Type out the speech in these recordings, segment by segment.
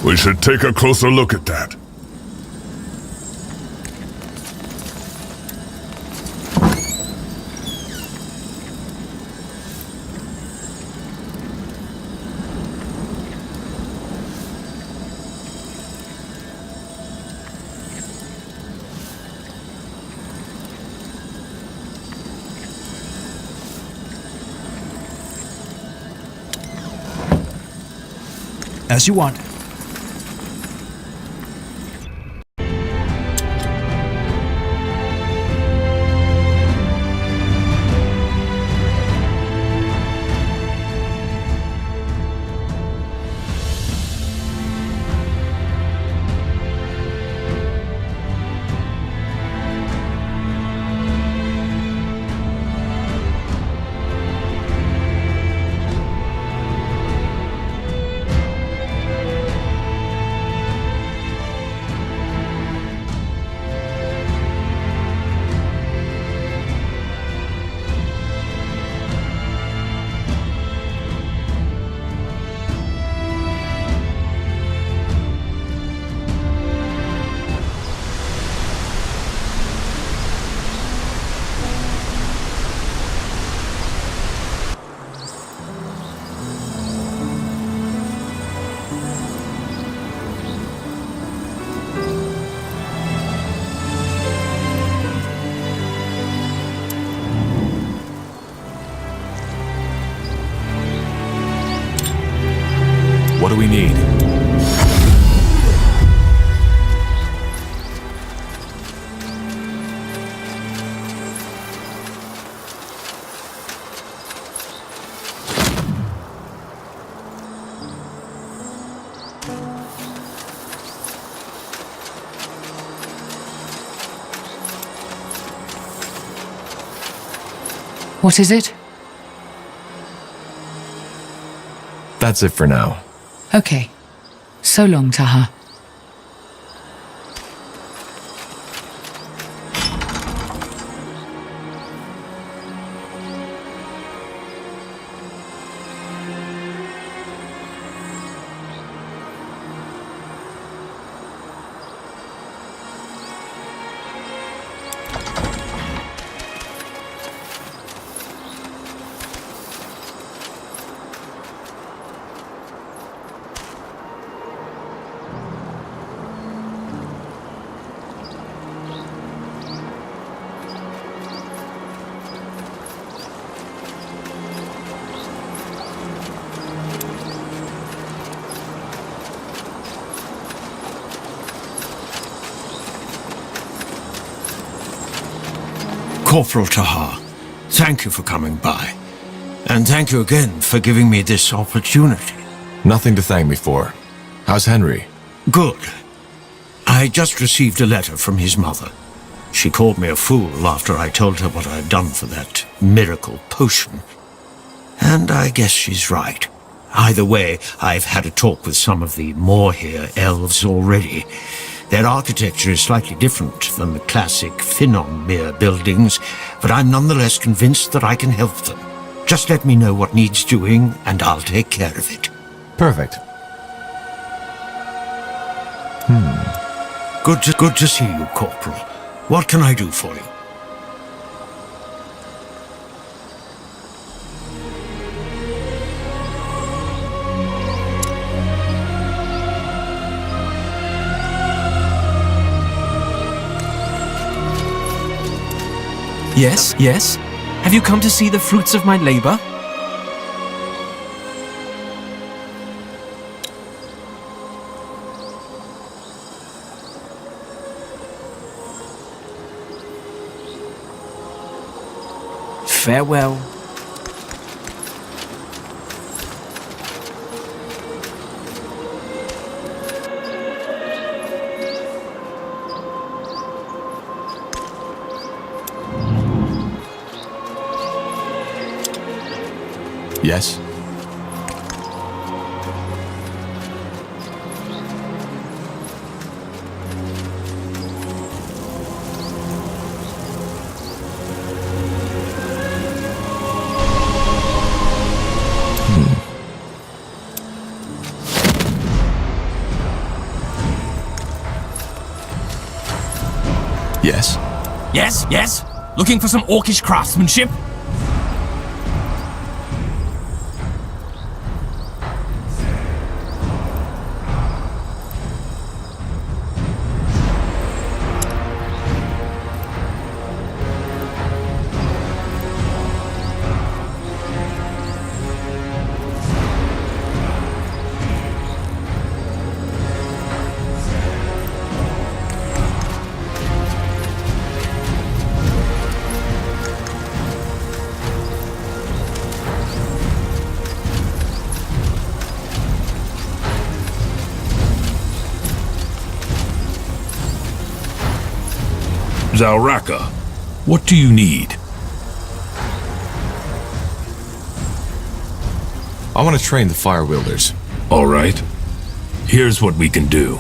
We should take a closer look at that. As you want. What do we need? What is it? That's it for now. Okay. So long, Taha. Corporal Taha, thank you for coming by. And thank you again for giving me this opportunity. Nothing to thank me for. How's Henry? Good. I just received a letter from his mother. She called me a fool after I told her what I had done for that miracle potion. And I guess she's right. Either way, I've had a talk with some of the Moorhere elves already. Their architecture is slightly different than the classic Finnonmere buildings, but I'm nonetheless convinced that I can help them. Just let me know what needs doing, and I'll take care of it. Perfect. Good to see you, Corporal. What can I do for you? Yes, yes. Have you come to see the fruits of my labor? Farewell. Yes? Yes? Yes? Looking for some orcish craftsmanship? Zalraka, what do you need? I want to train the fire wielders. All right. Here's what we can do.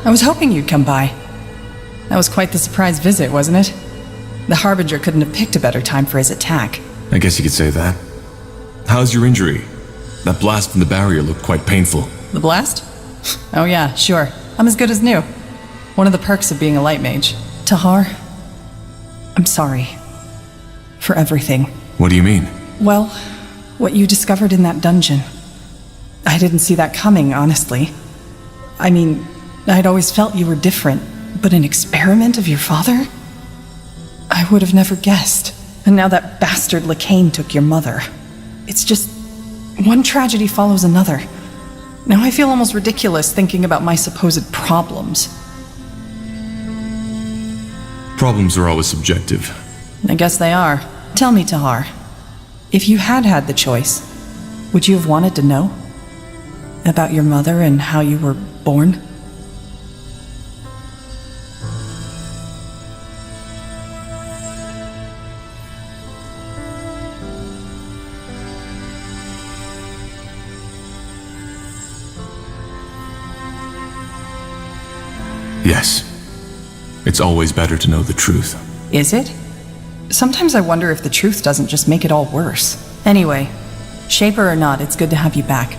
I was hoping you'd come by. That was quite the surprise visit, wasn't it? The Harbinger couldn't have picked a better time for his attack. I guess you could say that. How's your injury? That blast from the barrier looked quite painful. The blast? Oh yeah, sure. I'm as good as new. One of the perks of being a light mage. Tahar, I'm sorry. For everything. What do you mean? Well, what you discovered in that dungeon. I didn't see that coming, honestly. I mean, I'd always felt you were different, but an experiment of your father? I would have never guessed. And now that bastard Lacane took your mother. It's just, one tragedy follows another. Now I feel almost ridiculous thinking about my supposed problems. Problems are always subjective. I guess they are. Tell me, Tahar, if you had had the choice, would you have wanted to know? About your mother and how you were born? Yes. It's always better to know the truth. Is it? Sometimes I wonder if the truth doesn't just make it all worse. Anyway, Shaper or not, it's good to have you back.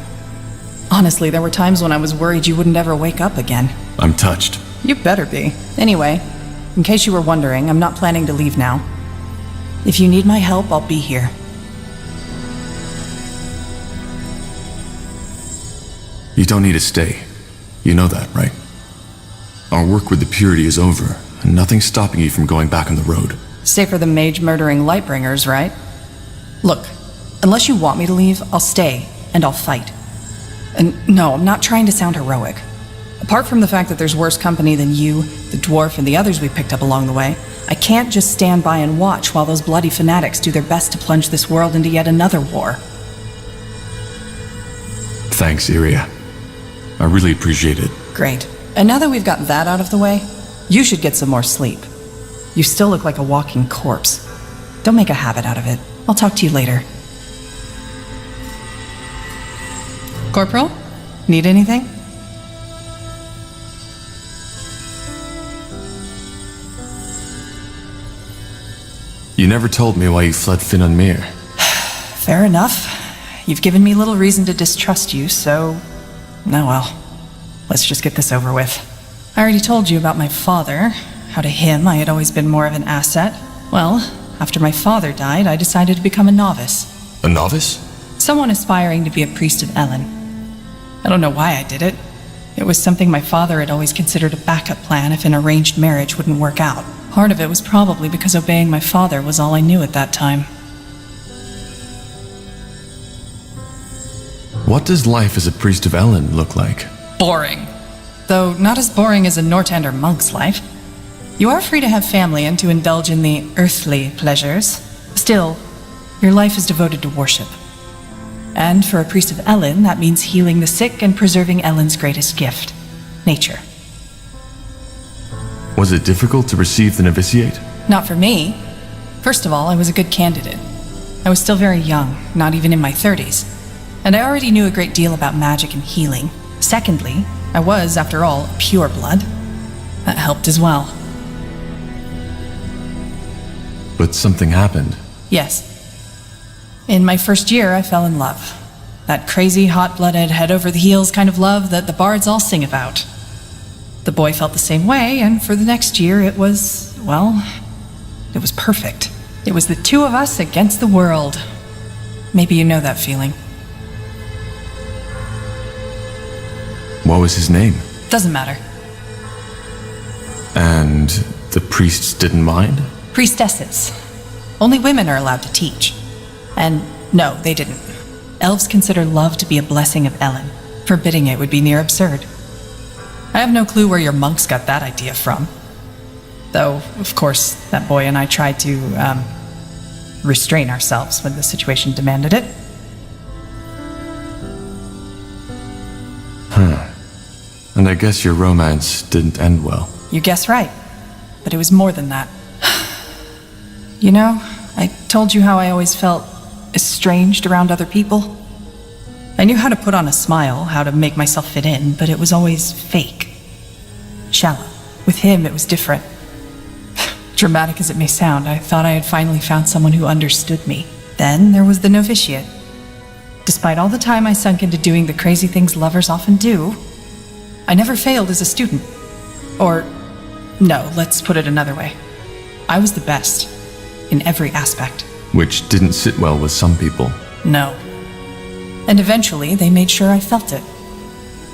Honestly, there were times when I was worried you wouldn't ever wake up again. I'm touched. You better be. Anyway, in case you were wondering, I'm not planning to leave now. If you need my help, I'll be here. You don't need to stay. You know that, right? Our work with the Purity is over, and nothing's stopping you from going back on the road. Safer than mage murdering Lightbringers, right? Look, unless you want me to leave, I'll stay, and I'll fight. And no, I'm not trying to sound heroic. Apart from the fact that there's worse company than you, the dwarf, and the others we picked up along the way, I can't just stand by and watch while those bloody fanatics do their best to plunge this world into yet another war. Thanks, Yria. I really appreciate it. Great. And now that we've got that out of the way, you should get some more sleep. You still look like a walking corpse. Don't make a habit out of it. I'll talk to you later. Corporal? Need anything? You never told me why you fled Finnanmere. Fair enough. You've given me little reason to distrust you, so... Oh well. Let's just get this over with. I already told you about my father. How to him I had always been more of an asset. Well, after my father died, I decided to become a novice. A novice? Someone aspiring to be a priest of Elen. I don't know why I did it. It was something my father had always considered a backup plan if an arranged marriage wouldn't work out. Part of it was probably because obeying my father was all I knew at that time. What does life as a priest of Elen look like? Boring. Though not as boring as a Northander monk's life. You are free to have family and to indulge in the earthly pleasures. Still, your life is devoted to worship. And for a priest of Elen, that means healing the sick and preserving Elen's greatest gift, nature. Was it difficult to receive the novitiate? Not for me. First of all, I was a good candidate. I was still very young, not even in my 30s. And I already knew a great deal about magic and healing. Secondly, I was, after all, pure blood. That helped as well. But something happened. Yes. In my first year, I fell in love. That crazy, hot-blooded, head-over-the-heels kind of love that the bards all sing about. The boy felt the same way, and for the next year it was, well, it was perfect. It was the two of us against the world. Maybe you know that feeling. What was his name? Doesn't matter. And the priests didn't mind? Priestesses. Only women are allowed to teach. And no, they didn't. Elves consider love to be a blessing of Elen. Forbidding it would be near absurd. I have no clue where your monks got that idea from. Though, of course, that boy and I tried to, restrain ourselves when the situation demanded it. And I guess your romance didn't end well. You guess right. But it was more than that. You know, I told you how I always felt estranged around other people. I knew how to put on a smile, how to make myself fit in, but it was always fake. Shallow. With him, it was different. Dramatic as it may sound, I thought I had finally found someone who understood me. Then there was the novitiate. Despite all the time I sunk into doing the crazy things lovers often do, I never failed as a student. Or, no, let's put it another way. I was the best, in every aspect. Which didn't sit well with some people. No. And eventually, they made sure I felt it.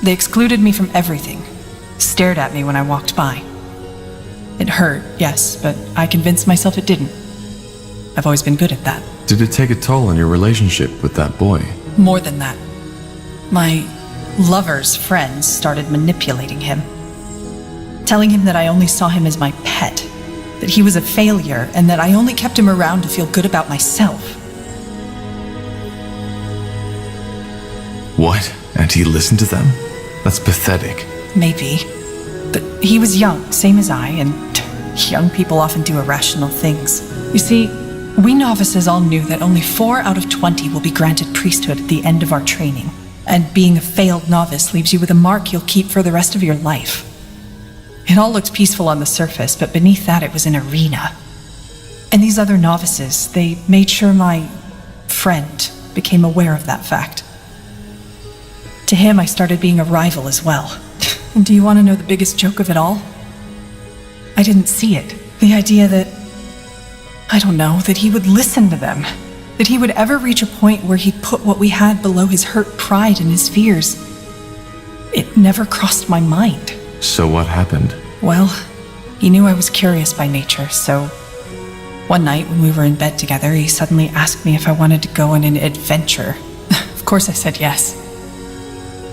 They excluded me from everything, stared at me when I walked by. It hurt, yes, but I convinced myself it didn't. I've always been good at that. Did it take a toll on your relationship with that boy? More than that. My lover's friends started manipulating him. Telling him that I only saw him as my pet, that he was a failure, and that I only kept him around to feel good about myself. What? And he listened to them? That's pathetic. Maybe. But he was young, same as I, and young people often do irrational things. You see, we novices all knew that only 4 out of 20 will be granted priesthood at the end of our training. And being a failed novice leaves you with a mark you'll keep for the rest of your life. It all looked peaceful on the surface, but beneath that it was an arena. And these other novices, they made sure my friend became aware of that fact. To him, I started being a rival as well. And do you want to know the biggest joke of it all? I didn't see it. The idea that, I don't know, that he would listen to them. That he would ever reach a point where he'd put what we had below his hurt pride and his fears. It never crossed my mind. So what happened? Well, he knew I was curious by nature, so one night when we were in bed together, he suddenly asked me if I wanted to go on an adventure. Of course I said yes.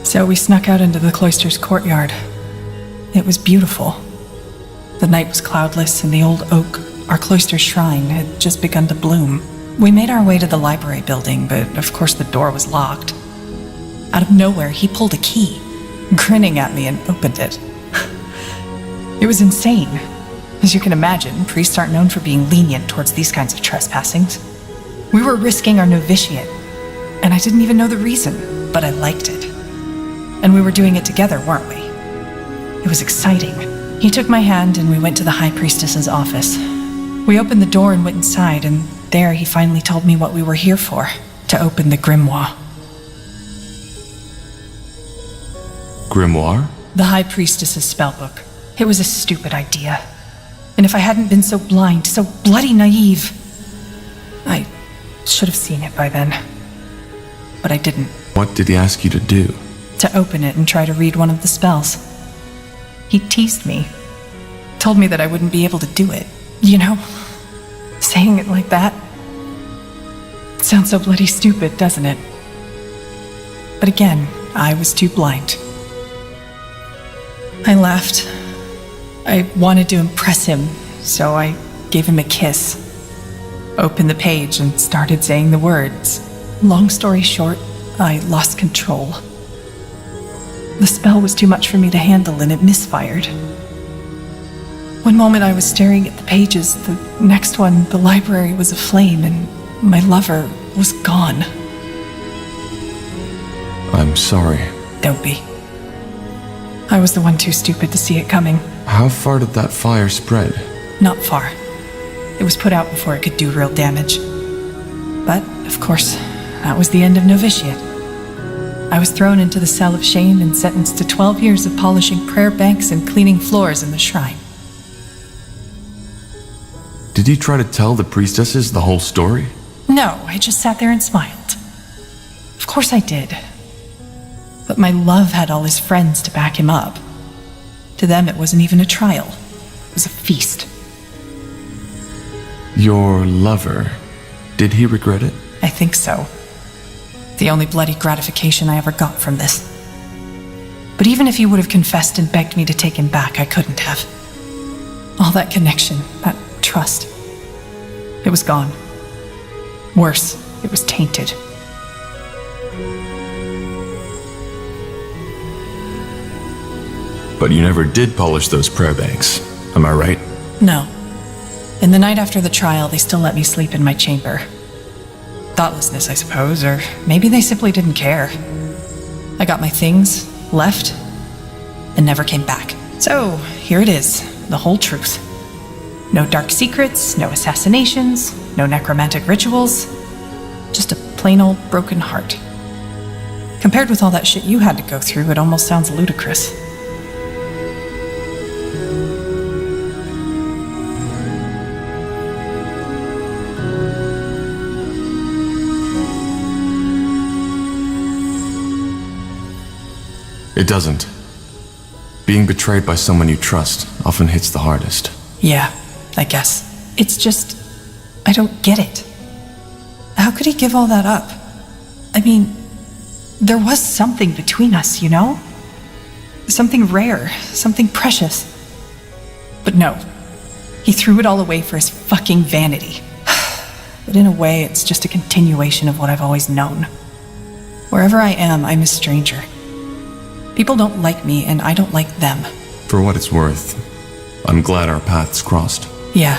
So we snuck out into the cloister's courtyard. It was beautiful. The night was cloudless, and the old oak, our cloister's shrine, had just begun to bloom. We made our way to the library building, but of course the door was locked. Out of nowhere, he pulled a key. grinning at me, and opened it. It was insane. As you can imagine, priests aren't known for being lenient towards these kinds of trespassings. We were risking our novitiate, and I didn't even know the reason, but I liked it. And we were doing it together, weren't we? It was exciting. He took my hand and we went to the High Priestess's office. We opened the door and went inside, and there he finally told me what we were here for, to open the grimoire. Grimoire? The High Priestess's spellbook. It was a stupid idea. And if I hadn't been so blind, so bloody naive, I should have seen it by then. But I didn't. What did he ask you to do? To open it and try to read one of the spells. He teased me. Told me that I wouldn't be able to do it. You know? Saying it like that. It sounds so bloody stupid, doesn't it? But again, I was too blind. I laughed. I wanted to impress him, so I gave him a kiss. Opened the page and started saying the words. Long story short, I lost control. The spell was too much for me to handle and it misfired. One moment I was staring at the pages, the next one, the library was aflame and my lover was gone. I'm sorry. Don't be. I was the one too stupid to see it coming. How far did that fire spread? Not far. It was put out before it could do real damage. But, of course, that was the end of novitiate. I was thrown into the cell of shame and sentenced to 12 years of polishing prayer banks and cleaning floors in the shrine. Did you try to tell the priestesses the whole story? No, I just sat there and smiled. Of course I did. But my love had all his friends to back him up. To them, it wasn't even a trial. It was a feast. Your lover, did he regret it? I think so. The only bloody gratification I ever got from this. But even if he would have confessed and begged me to take him back, I couldn't have. All that connection, that trust, it was gone. Worse, it was tainted. But you never did polish those prayer banks, am I right? No. In the night after the trial, they still let me sleep in my chamber. Thoughtlessness, I suppose, or maybe they simply didn't care. I got my things, left, and never came back. So, here it is, the whole truth. No dark secrets, no assassinations, no necromantic rituals. Just a plain old broken heart. Compared with all that shit you had to go through, it almost sounds ludicrous. It doesn't. Being betrayed by someone you trust often hits the hardest. Yeah, I guess. It's just, I don't get it. How could he give all that up? I mean, there was something between us, you know? Something rare, something precious. But no, he threw it all away for his fucking vanity. But in a way, it's just a continuation of what I've always known. Wherever I am, I'm a stranger. People don't like me, and I don't like them. For what it's worth, I'm glad our paths crossed. Yeah,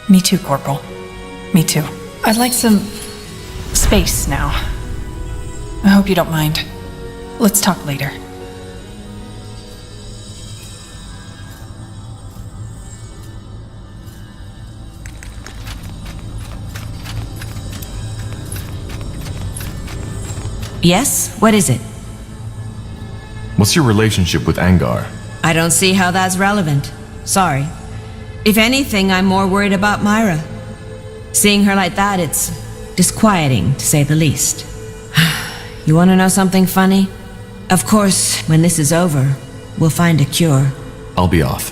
me too, Corporal. Me too. I'd like some space now. I hope you don't mind. Let's talk later. Yes? What is it? What's your relationship with Angar? I don't see how that's relevant. Sorry. If anything, I'm more worried about Myra. Seeing her like that, it's disquieting, to say the least. You want to know something funny? Of course, when this is over, we'll find a cure. I'll be off.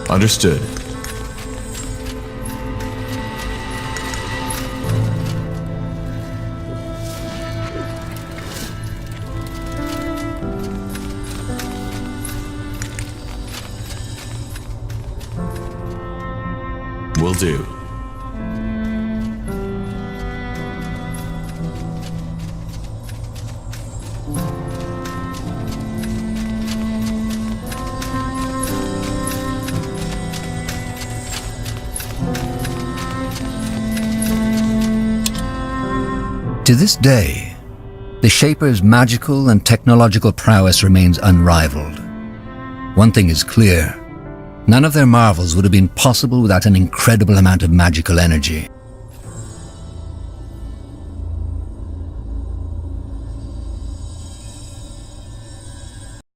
Understood. Will do. To this day, the Shaper's magical and technological prowess remains unrivaled. One thing is clear: none of their marvels would have been possible without an incredible amount of magical energy.